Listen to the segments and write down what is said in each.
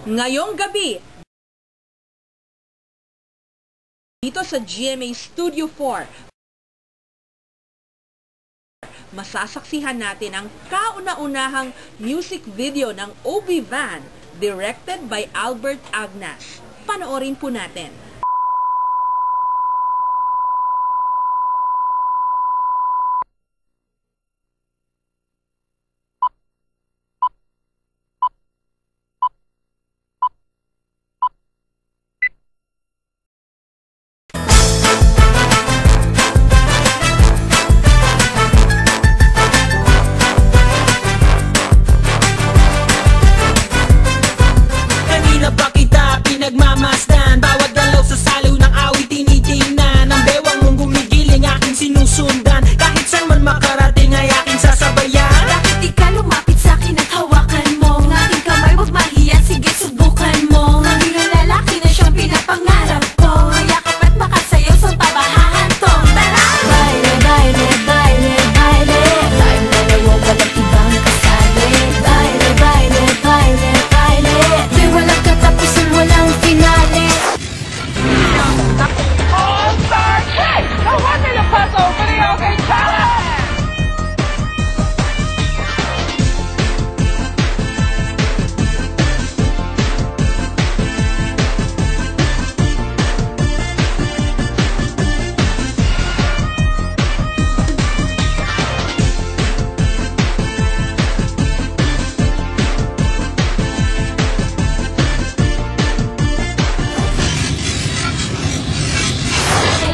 Ngayong gabi, dito sa GMA Studio 4, masasaksihan natin ang kauna-unahang music video ng Obi Van, directed by Albert Agnas. Panoorin po natin. Nagmamasdan, bawat galaw sa salo ng awit tinitingnan. Ang bewang mong gumigiling aking sinusundan. Kahit saan man makarating ay aking sasabayan. Bakit di ka lumapit sa'kin at hawakan mo? Ng aking kamay, huwag mahiya, sige subukan mo. Maging ang lalaki na siyang pinapangarap ko. Yakap at makasayaw sa tabahan to. Tara! Baile, baile, baile, baile. Tayong dalawa walang ibang kasali. Baile, baile, baile, baile. Di walang katapusan, walang finale. All-Star Kick! The One in the Puzzle Video Game Challenge!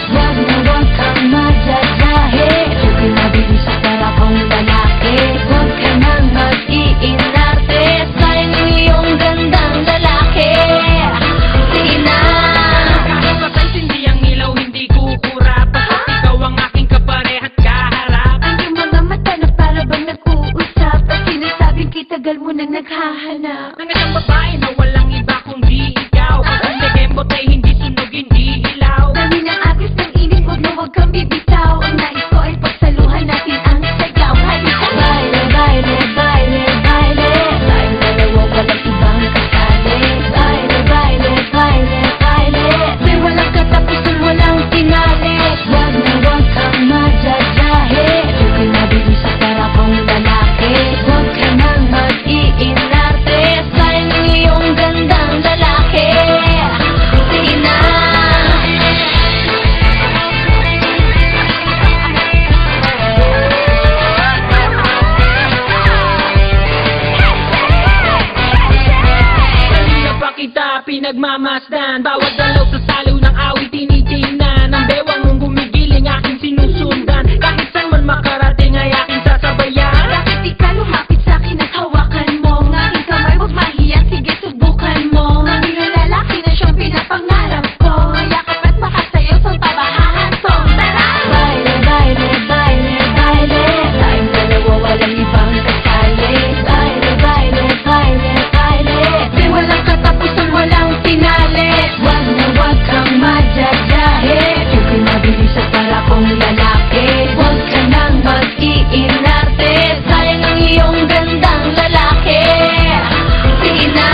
Huwag kang madadahe. Huwag ka nabili sa para kong lalaki. Huwag ka nang mag-iinarte. Sayang ang iyong gandang lalaki. Sige na. Kapag hindi ang ilaw, hindi kukurap. Basta ikaw ang aking kaparehat kaharap. Ang iyong mga mata na para bang nag-uusap. At sinasabing kitagal mo nang naghahanap. Ang isang babae na walang iba kundi ikaw. Ang legembot ay hindi sunog, hindi ilaw. Dami ng agos ng init, huwag na huwag kang bibitaw. Ang nais ko ay pagsaluhan natin ang sayaw. Halika baile, baile, baile, baile. Tayong dalawa walang ibang kasali. Baile, baile, baile, baile. Di walang katapusan, walang finale. Huwag na huwag kang madadahe. Huwag ka nabili sa para kong lalaki. Huwag ka nang mag-iinarte. Sayang ang iyong gandang lalaki. Sige na. Kanina pa kita pinagmamasdan, bawat galaw sa salo ng awit tinitingnan. Ang bewang mong gumigiling aking sinusundan. Kahit saan man makarating ay aking sasabayan. Bakit di ka lumapit sa'kin at hawakan mo? Ng aking kamay, huwag mahiya, sige subukan mo. Maging ang lalaki na siyang pinapangarap ko. Yakap at makasayaw sa tabahan to. Tara! Baile, baile, baile, baile. Tayong dalawa walang ibang kasali. Baile, baile, baile, baile. Di walang katapusan, walang finale. Huwag na huwag kang madadahe. Huwag ka nabili sa para kong lalaki. Huwag ka nang mag-iinarte. Sayang ang iyong gandang lalaki. Sige na.